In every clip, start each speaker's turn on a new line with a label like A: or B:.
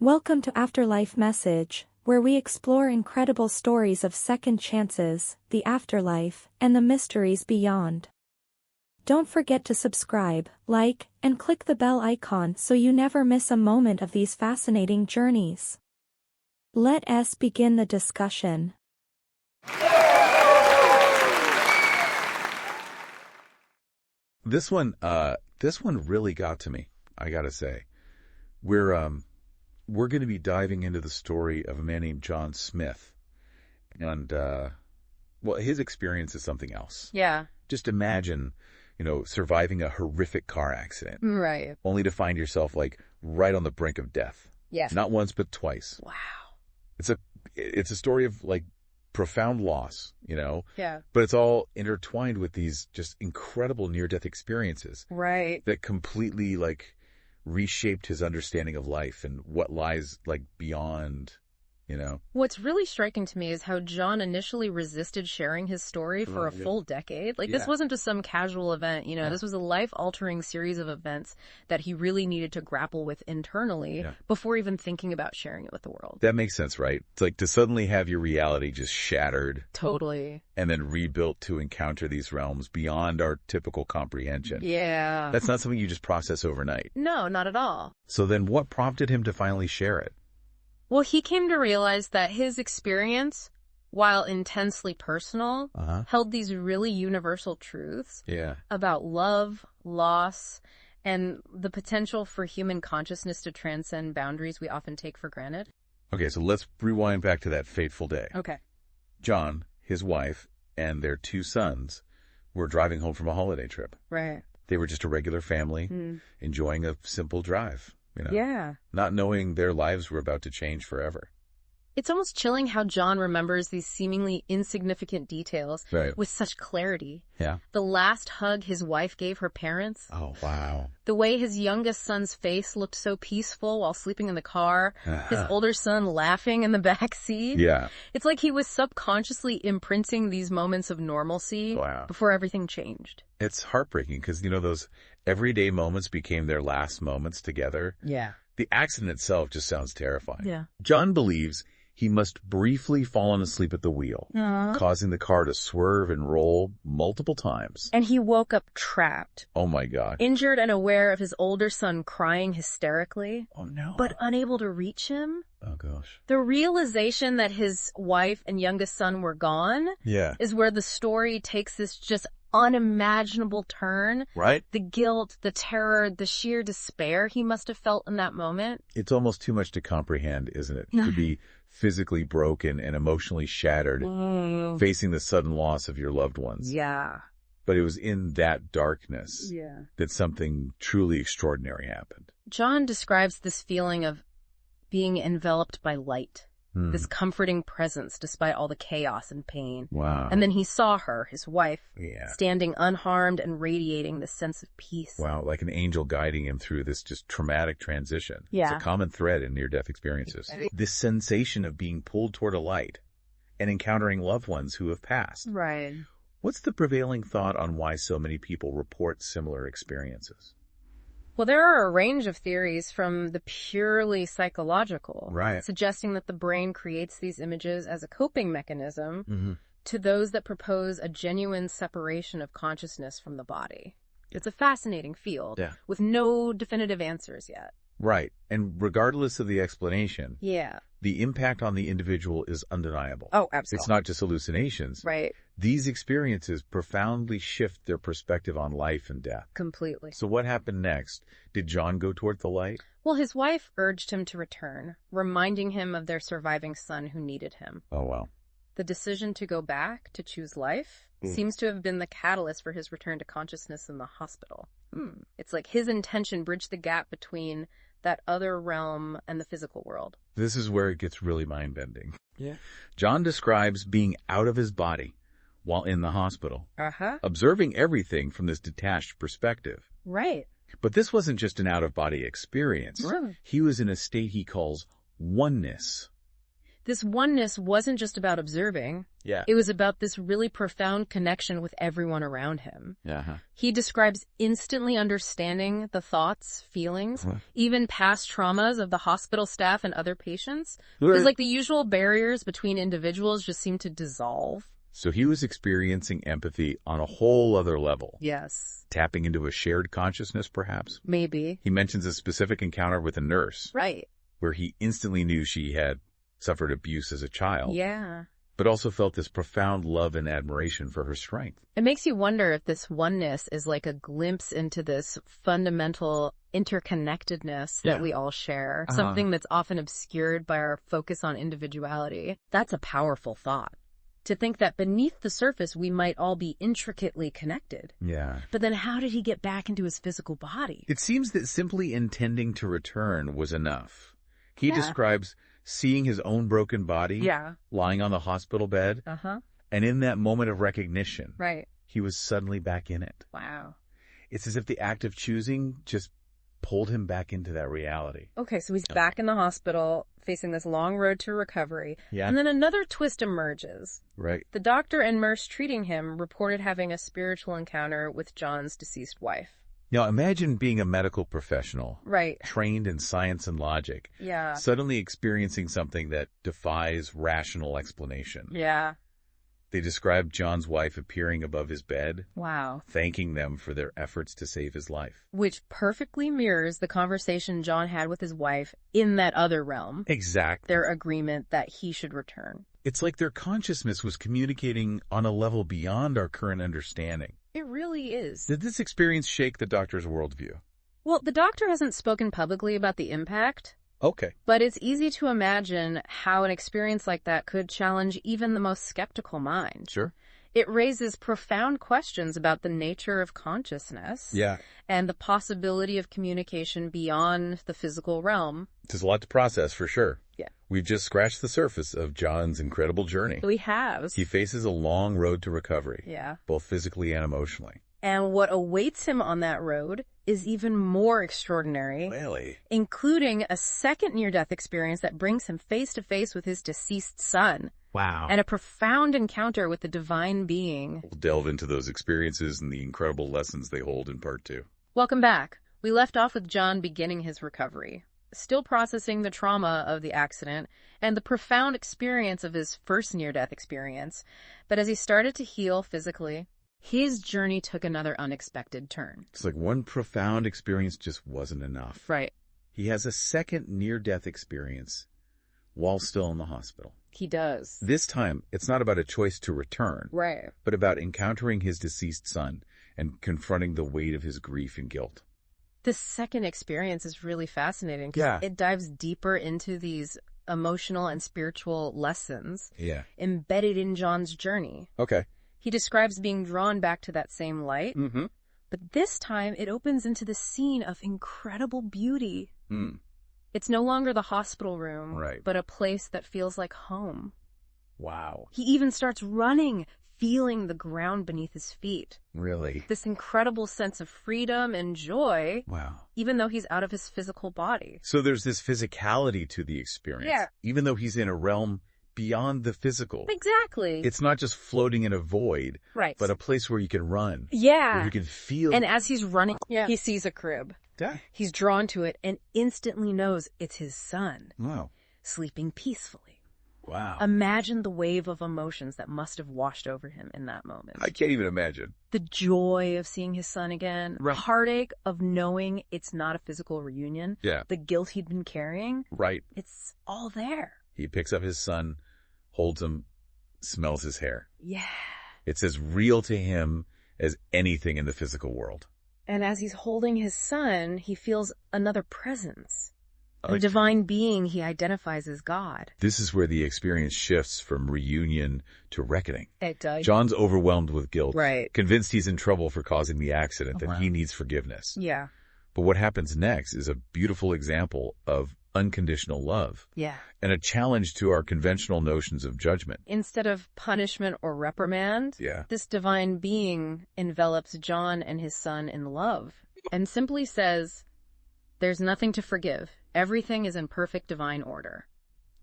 A: Welcome to Afterlife Message, where we explore incredible stories of second chances, the afterlife, and the mysteries beyond. Don't forget to subscribe, like, and click the bell icon so you never miss a moment of these fascinating journeys. Let us begin the discussion.
B: This one really got to me, I gotta say. We're going to be diving into the story of a man named John Smith. And, his experience is something else.
C: Yeah.
B: Just imagine, surviving a horrific car accident.
C: Right.
B: Only to find yourself, right on the brink of death.
C: Yes.
B: Not once, but twice.
C: Wow.
B: It's a story of, profound loss,
C: Yeah.
B: But it's all intertwined with these just incredible near-death experiences.
C: Right.
B: That completely, reshaped his understanding of life and what lies, beyond,
C: What's really striking to me is how John initially resisted sharing his story for a full decade. This wasn't just some casual event, This was a life-altering series of events that he really needed to grapple with internally before even thinking about sharing it with the world.
B: That makes sense, right? It's to suddenly have your reality just shattered.
C: Totally.
B: And then rebuilt to encounter these realms beyond our typical comprehension.
C: Yeah.
B: That's not something you just process overnight.
C: No, not at all.
B: So then what prompted him to finally share it?
C: Well, he came to realize that his experience, while intensely personal, held these really universal truths about love, loss, and the potential for human consciousness to transcend boundaries we often take for granted.
B: Okay, so let's rewind back to that fateful day.
C: Okay.
B: John, his wife, and their two sons were driving home from a holiday trip.
C: Right.
B: They were just a regular family, enjoying a simple drive.
C: Yeah.
B: Not knowing their lives were about to change forever.
C: It's almost chilling how John remembers these seemingly insignificant details with such clarity.
B: Yeah.
C: The last hug his wife gave her parents.
B: Oh, wow.
C: The way his youngest son's face looked so peaceful while sleeping in the car. His older son laughing in the back seat.
B: Yeah.
C: It's like he was subconsciously imprinting these moments of normalcy before everything changed.
B: It's heartbreaking because, those everyday moments became their last moments together.
C: Yeah.
B: The accident itself just sounds terrifying.
C: Yeah.
B: John believes he must briefly fallen asleep at the wheel, causing the car to swerve and roll multiple times.
C: And he woke up trapped.
B: Oh, my God.
C: Injured and aware of his older son crying hysterically.
B: Oh, no.
C: But unable to reach him.
B: Oh, gosh.
C: The realization that his wife and youngest son were gone is where the story takes this just unimaginable turn.
B: Right?
C: The guilt, the terror, the sheer despair he must have felt in that moment.
B: It's almost too much to comprehend, isn't it? To be physically broken and emotionally shattered, facing the sudden loss of your loved ones.
C: Yeah.
B: But it was in that darkness that something truly extraordinary happened.
C: John describes this feeling of being enveloped by light. This comforting presence despite all the chaos and pain.
B: Wow.
C: And then he saw her, his wife, standing unharmed and radiating this sense of peace.
B: Wow, like an angel guiding him through this just traumatic transition.
C: Yeah.
B: It's a common thread in near-death experiences. This sensation of being pulled toward a light and encountering loved ones who have passed.
C: Right.
B: What's the prevailing thought on why so many people report similar experiences?
C: Well, there are a range of theories from the purely psychological, suggesting that the brain creates these images as a coping mechanism, to those that propose a genuine separation of consciousness from the body. It's a fascinating field with no definitive answers yet.
B: Right. And regardless of the explanation,
C: Yeah.
B: the impact on the individual is undeniable.
C: Oh, absolutely.
B: It's not just hallucinations.
C: Right.
B: These experiences profoundly shift their perspective on life and death.
C: Completely.
B: So what happened next? Did John go toward the light?
C: Well, his wife urged him to return, reminding him of their surviving son who needed him.
B: Oh, wow.
C: The decision to go back, to choose life, seems to have been the catalyst for his return to consciousness in the hospital. It's like his intention bridged the gap between that other realm and the physical world.
B: This is where it gets really mind-bending.
C: Yeah.
B: John describes being out of his body while in the hospital, observing everything from this detached perspective.
C: Right.
B: But this wasn't just an out-of-body experience.
C: Really?
B: He was in a state he calls oneness.
C: This oneness wasn't just about observing.
B: Yeah.
C: It was about this really profound connection with everyone around him.
B: Uh-huh.
C: He describes instantly understanding the thoughts, feelings, even past traumas of the hospital staff and other patients. It was like the usual barriers between individuals just seemed to dissolve.
B: So he was experiencing empathy on a whole other level.
C: Yes.
B: Tapping into a shared consciousness, perhaps?
C: Maybe.
B: He mentions a specific encounter with a nurse.
C: Right.
B: Where he instantly knew she had suffered abuse as a child.
C: Yeah.
B: But also felt this profound love and admiration for her strength.
C: It makes you wonder if this oneness is like a glimpse into this fundamental interconnectedness that we all share, something that's often obscured by our focus on individuality. That's a powerful thought. To think that beneath the surface, we might all be intricately connected.
B: Yeah.
C: But then how did he get back into his physical body?
B: It seems that simply intending to return was enough. He describes seeing his own broken body lying on the hospital bed. And in that moment of recognition, he was suddenly back in it.
C: Wow.
B: It's as if the act of choosing just pulled him back into that reality.
C: Okay, so he's back in the hospital, facing this long road to recovery.
B: Yeah.
C: And then another twist emerges.
B: Right.
C: The doctor and nurse treating him reported having a spiritual encounter with John's deceased wife.
B: Now imagine being a medical professional.
C: Right.
B: Trained in science and logic.
C: Yeah.
B: Suddenly experiencing something that defies rational explanation.
C: Yeah.
B: They describe John's wife appearing above his bed.
C: Wow.
B: Thanking them for their efforts to save his life.
C: Which perfectly mirrors the conversation John had with his wife in that other realm.
B: Exactly.
C: Their agreement that he should return.
B: It's like their consciousness was communicating on a level beyond our current understanding.
C: It really is.
B: Did this experience shake the doctor's worldview?
C: Well, the doctor hasn't spoken publicly about the impact.
B: Okay.
C: But it's easy to imagine how an experience like that could challenge even the most skeptical mind.
B: Sure.
C: It raises profound questions about the nature of consciousness.
B: Yeah.
C: And the possibility of communication beyond the physical realm.
B: There's a lot to process, for sure.
C: Yeah.
B: We've just scratched the surface of John's incredible journey.
C: We have.
B: He faces a long road to recovery.
C: Yeah.
B: Both physically and emotionally.
C: And what awaits him on that road is even more extraordinary.
B: Really?
C: Including a second near-death experience that brings him face-to-face with his deceased son.
B: Wow.
C: And a profound encounter with the divine being.
B: We'll delve into those experiences and the incredible lessons they hold in part 2.
C: Welcome back. We left off with John beginning his recovery, still processing the trauma of the accident and the profound experience of his first near-death experience. But as he started to heal physically, his journey took another unexpected turn.
B: It's like one profound experience just wasn't enough.
C: Right.
B: He has a second near-death experience while still in the hospital.
C: He does.
B: This time, it's not about a choice to return.
C: Right.
B: But about encountering his deceased son and confronting the weight of his grief and guilt.
C: This second experience is really fascinating because it dives deeper into these emotional and spiritual lessons embedded in John's journey.
B: Okay.
C: He describes being drawn back to that same light, but this time it opens into the scene of incredible beauty. It's no longer the hospital room, but a place that feels like home.
B: Wow.
C: He even starts running, feeling the ground beneath his feet.
B: Really?
C: This incredible sense of freedom and joy, even though he's out of his physical body.
B: So there's this physicality to the experience, even though he's in a realm beyond the physical.
C: Exactly.
B: It's not just floating in a void, but a place where you can run. Where you can feel.
C: And as he's running, he sees a crib. He's drawn to it and instantly knows it's his son.
B: Wow.
C: Sleeping peacefully.
B: Wow.
C: Imagine the wave of emotions that must have washed over him in that moment.
B: I can't even imagine.
C: The joy of seeing his son again. The heartache of knowing it's not a physical reunion. The guilt he'd been carrying. It's all there.
B: He picks up his son, holds him, smells his hair.
C: Yeah.
B: It's as real to him as anything in the physical world.
C: And as he's holding his son, he feels another presence. A divine being he identifies as God.
B: This is where the experience shifts from reunion to reckoning.
C: It does.
B: John's overwhelmed with guilt.
C: Convinced
B: he's in trouble for causing the accident, that he needs forgiveness.
C: Yeah.
B: But what happens next is a beautiful example of unconditional love.
C: Yeah.
B: And a challenge to our conventional notions of judgment.
C: Instead of punishment or reprimand, this divine being envelops John and his son in love and simply says, "There's nothing to forgive. Everything is in perfect divine order."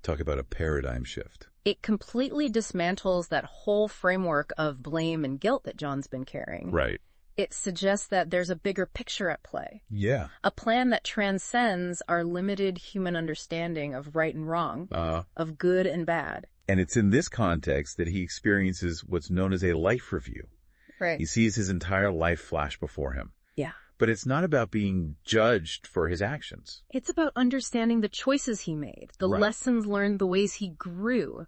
B: Talk about a paradigm shift.
C: It completely dismantles that whole framework of blame and guilt that John's been carrying.
B: Right.
C: It suggests that there's a bigger picture at play.
B: Yeah.
C: A plan that transcends our limited human understanding of right and wrong, of good and bad.
B: And it's in this context that he experiences what's known as a life review.
C: Right.
B: He sees his entire life flash before him.
C: Yeah.
B: But it's not about being judged for his actions.
C: It's about understanding the choices he made, the lessons learned, the ways he grew.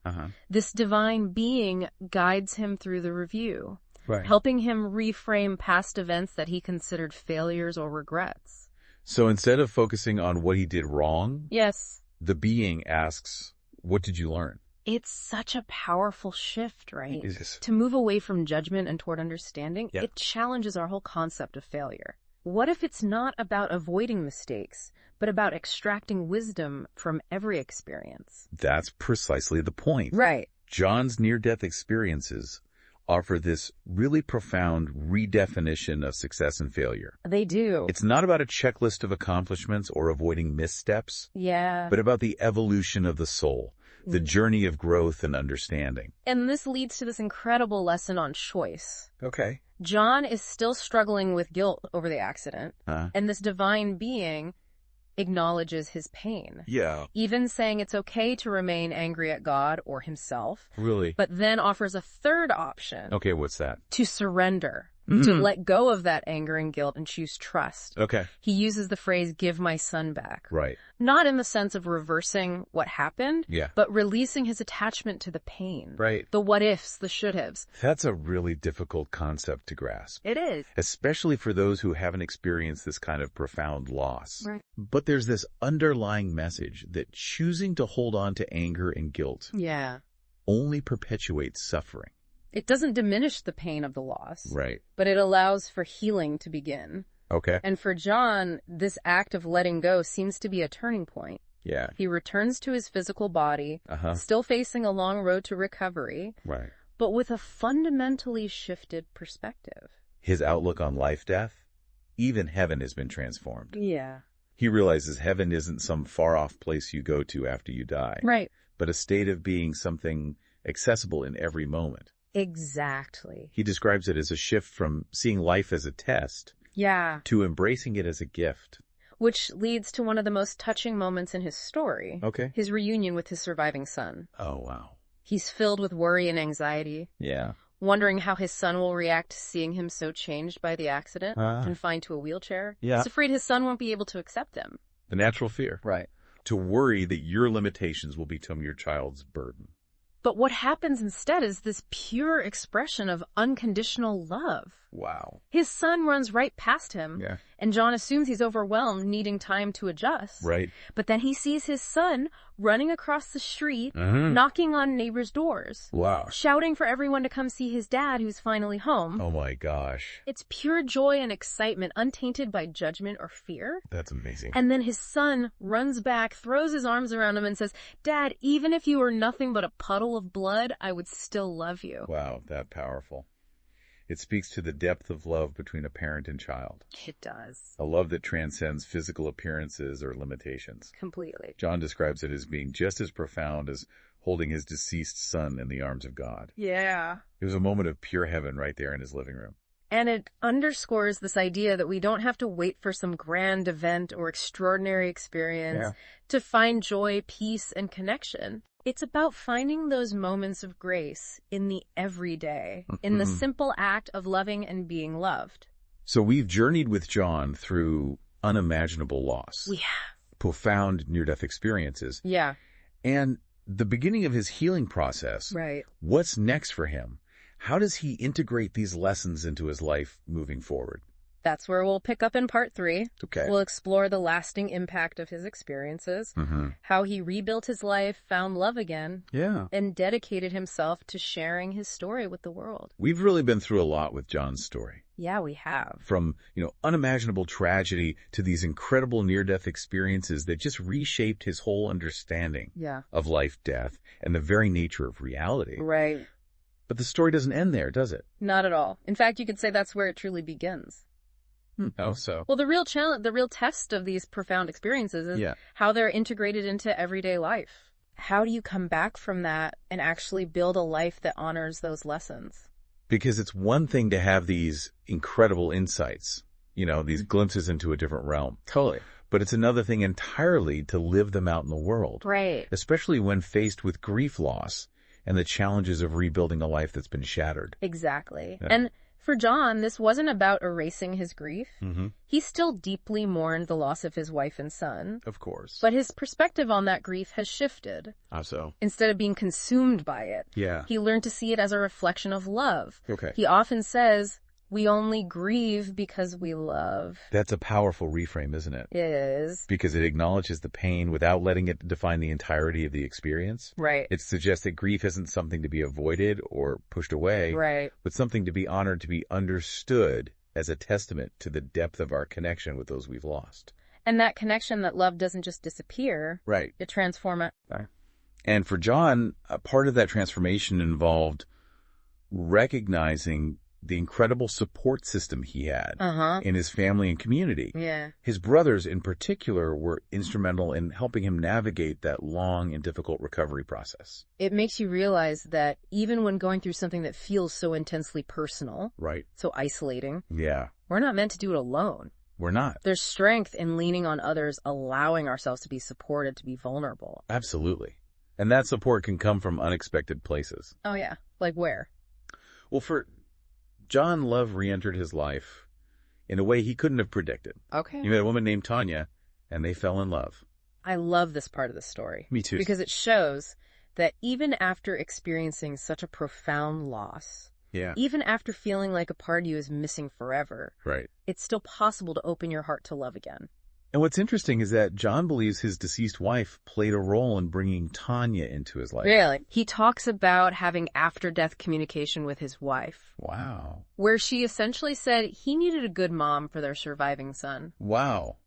C: This divine being guides him through the review, helping him reframe past events that he considered failures or regrets.
B: So instead of focusing on what he did wrong,
C: yes,
B: the being asks, what did you learn?
C: It's such a powerful shift, right?
B: It is.
C: To move away from judgment and toward understanding, it challenges our whole concept of failure. What if it's not about avoiding mistakes, but about extracting wisdom from every experience?
B: That's precisely the point.
C: Right.
B: John's near-death experiences offer this really profound redefinition of success and failure.
C: They do.
B: It's not about a checklist of accomplishments or avoiding missteps, but about the evolution of the soul, the journey of growth and understanding.
C: And this leads to this incredible lesson on choice.
B: Okay.
C: John is still struggling with guilt over the accident, and this divine being acknowledges his pain.
B: Yeah.
C: Even saying it's okay to remain angry at God or himself.
B: Really?
C: But then offers a third option.
B: Okay, what's that?
C: To surrender. To let go of that anger and guilt and choose trust.
B: Okay.
C: He uses the phrase, give my son back.
B: Right.
C: Not in the sense of reversing what happened, but releasing his attachment to the pain.
B: Right.
C: The what-ifs, the should-haves.
B: That's a really difficult concept to grasp.
C: It is.
B: Especially for those who haven't experienced this kind of profound loss.
C: Right.
B: But there's this underlying message that choosing to hold on to anger and guilt only perpetuates suffering.
C: It doesn't diminish the pain of the loss.
B: Right.
C: But it allows for healing to begin.
B: Okay.
C: And for John, this act of letting go seems to be a turning point.
B: Yeah.
C: He returns to his physical body, still facing a long road to recovery, but with a fundamentally shifted perspective.
B: His outlook on life, death, even heaven has been transformed.
C: Yeah.
B: He realizes heaven isn't some far-off place you go to after you die.
C: Right.
B: But a state of being something accessible in every moment.
C: Exactly.
B: He describes it as a shift from seeing life as a test to embracing it as a gift.
C: Which leads to one of the most touching moments in his story.
B: Okay.
C: His reunion with his surviving son.
B: Oh, wow.
C: He's filled with worry and anxiety.
B: Yeah.
C: Wondering how his son will react to seeing him so changed by the accident, confined to a wheelchair.
B: Yeah.
C: He's afraid his son won't be able to accept him.
B: The natural fear.
C: Right.
B: To worry that your limitations will become your child's burden.
C: But what happens instead is this pure expression of unconditional love.
B: Wow.
C: His son runs right past him, and John assumes he's overwhelmed, needing time to adjust.
B: Right.
C: But then he sees his son running across the street, knocking on neighbors' doors.
B: Wow.
C: Shouting for everyone to come see his dad, who's finally home.
B: Oh my gosh.
C: It's pure joy and excitement, untainted by judgment or fear.
B: That's amazing.
C: And then his son runs back, throws his arms around him and says, "Dad, even if you were nothing but a puddle of blood, I would still love you."
B: Wow, that powerful. It speaks to the depth of love between a parent and child.
C: It does.
B: A love that transcends physical appearances or limitations.
C: Completely.
B: John describes it as being just as profound as holding his deceased son in the arms of God.
C: Yeah.
B: It was a moment of pure heaven right there in his living room.
C: And it underscores this idea that we don't have to wait for some grand event or extraordinary experience to find joy, peace, and connection. It's about finding those moments of grace in the everyday, in the simple act of loving and being loved.
B: So we've journeyed with John through unimaginable loss.
C: We have.
B: Profound near-death experiences.
C: Yeah.
B: And the beginning of his healing process.
C: Right.
B: What's next for him? How does he integrate these lessons into his life moving forward?
C: That's where we'll pick up in part 3.
B: Okay.
C: We'll explore the lasting impact of his experiences, how he rebuilt his life, found love again, and dedicated himself to sharing his story with the world.
B: We've really been through a lot with John's story.
C: Yeah, we have.
B: From, unimaginable tragedy to these incredible near-death experiences that just reshaped his whole understanding of life, death, and the very nature of reality.
C: Right.
B: But the story doesn't end there, does it?
C: Not at all. In fact, you could say that's where it truly begins.
B: How so?
C: Well, the real challenge, the real test of these profound experiences is how they're integrated into everyday life. How do you come back from that and actually build a life that honors those lessons?
B: Because it's one thing to have these incredible insights, these glimpses into a different realm.
C: Totally.
B: But it's another thing entirely to live them out in the world.
C: Right.
B: Especially when faced with grief loss and the challenges of rebuilding a life that's been shattered.
C: Exactly.
B: Yeah.
C: And for John, this wasn't about erasing his grief.
B: Mm-hmm.
C: He still deeply mourned the loss of his wife and son.
B: Of course.
C: But his perspective on that grief has shifted.
B: How so?
C: Instead of being consumed by it,
B: Yeah.
C: he learned to see it as a reflection of love.
B: Okay.
C: He often says, we only grieve because we love.
B: That's a powerful reframe, isn't it?
C: It is.
B: Because it acknowledges the pain without letting it define the entirety of the experience.
C: Right.
B: It suggests that grief isn't something to be avoided or pushed away.
C: Right.
B: But something to be honored, to be understood as a testament to the depth of our connection with those we've lost.
C: And that connection, that love doesn't just disappear.
B: Right.
C: It transforms.
B: And for John, a part of that transformation involved recognizing the incredible support system he had in his family and community.
C: Yeah.
B: His brothers in particular were instrumental in helping him navigate that long and difficult recovery process.
C: It makes you realize that even when going through something that feels so intensely personal,
B: right,
C: so isolating,
B: yeah,
C: we're not meant to do it alone.
B: We're not.
C: There's strength in leaning on others, allowing ourselves to be supported, to be vulnerable.
B: Absolutely. And that support can come from unexpected places.
C: Oh, yeah. Like where?
B: Well, for John, love re-entered his life in a way he couldn't have predicted.
C: Okay.
B: He met a woman named Tanya, and they fell in love.
C: I love this part of the story.
B: Me too.
C: Because it shows that even after experiencing such a profound loss, even after feeling like a part of you is missing forever,
B: right,
C: it's still possible to open your heart to love again.
B: And what's interesting is that John believes his deceased wife played a role in bringing Tanya into his life.
C: Really? He talks about having after-death communication with his wife.
B: Wow.
C: Where she essentially said he needed a good mom for their surviving son.
B: Wow.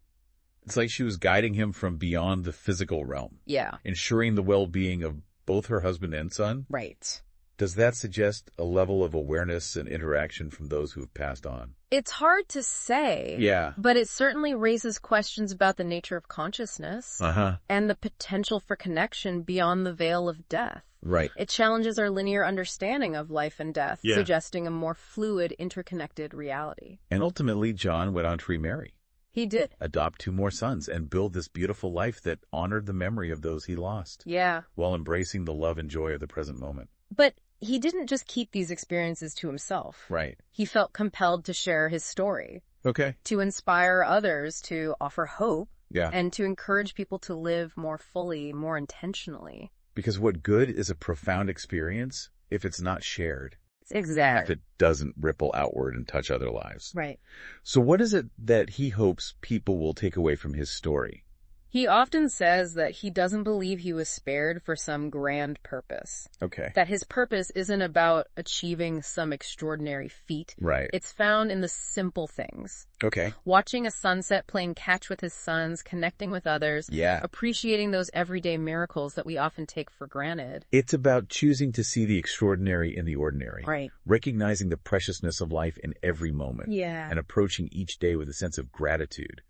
B: It's like she was guiding him from beyond the physical realm.
C: Yeah.
B: Ensuring the well-being of both her husband and son.
C: Right.
B: Does that suggest a level of awareness and interaction from those who have passed on?
C: It's hard to say.
B: Yeah.
C: But it certainly raises questions about the nature of consciousness. And the potential for connection beyond the veil of death.
B: Right.
C: It challenges our linear understanding of life and death, suggesting a more fluid, interconnected reality.
B: And ultimately, John went on to remarry.
C: He did.
B: Adopt 2 more sons and build this beautiful life that honored the memory of those he lost.
C: Yeah.
B: While embracing the love and joy of the present moment.
C: But he didn't just keep these experiences to himself.
B: Right.
C: He felt compelled to share his story.
B: Okay.
C: To inspire others, to offer hope.
B: Yeah.
C: And to encourage people to live more fully, more intentionally.
B: Because what good is a profound experience if it's not shared?
C: Exactly.
B: If it doesn't ripple outward and touch other lives.
C: Right.
B: So what is it that he hopes people will take away from his story?
C: He often says that he doesn't believe he was spared for some grand purpose.
B: Okay.
C: That his purpose isn't about achieving some extraordinary feat.
B: Right.
C: It's found in the simple things.
B: Okay.
C: Watching a sunset, playing catch with his sons, connecting with others.
B: Yeah.
C: Appreciating those everyday miracles that we often take for granted.
B: It's about choosing to see the extraordinary in the ordinary.
C: Right.
B: Recognizing the preciousness of life in every moment.
C: Yeah.
B: And approaching each day with a sense of gratitude.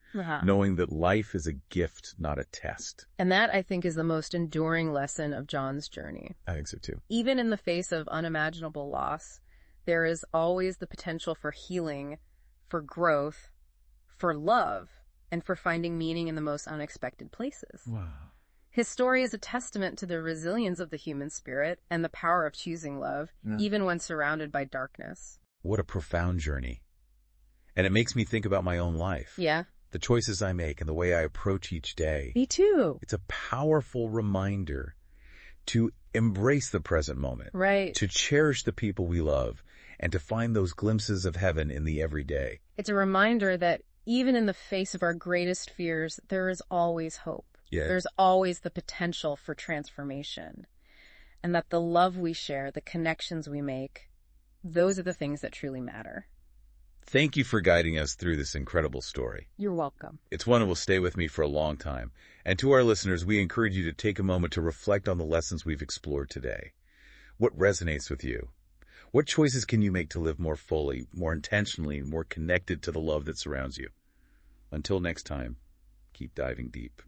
B: Knowing that life is a gift, not a test.
C: And that, I think, is the most enduring lesson of John's journey.
B: I think so, too.
C: Even in the face of unimaginable loss, there is always the potential for healing, for growth, for love, and for finding meaning in the most unexpected places.
B: Wow.
C: His story is a testament to the resilience of the human spirit and the power of choosing love, even when surrounded by darkness.
B: What a profound journey. And it makes me think about my own life.
C: Yeah.
B: The choices I make and the way I approach each day.
C: Me too.
B: It's a powerful reminder to embrace the present moment.
C: Right.
B: To cherish the people we love and to find those glimpses of heaven in the everyday.
C: It's a reminder that even in the face of our greatest fears, there is always hope.
B: Yeah.
C: There's always the potential for transformation. And that the love we share, the connections we make, those are the things that truly matter.
B: Thank you for guiding us through this incredible story.
C: You're welcome.
B: It's one that will stay with me for a long time. And to our listeners, we encourage you to take a moment to reflect on the lessons we've explored today. What resonates with you? What choices can you make to live more fully, more intentionally, more connected to the love that surrounds you? Until next time, keep diving deep.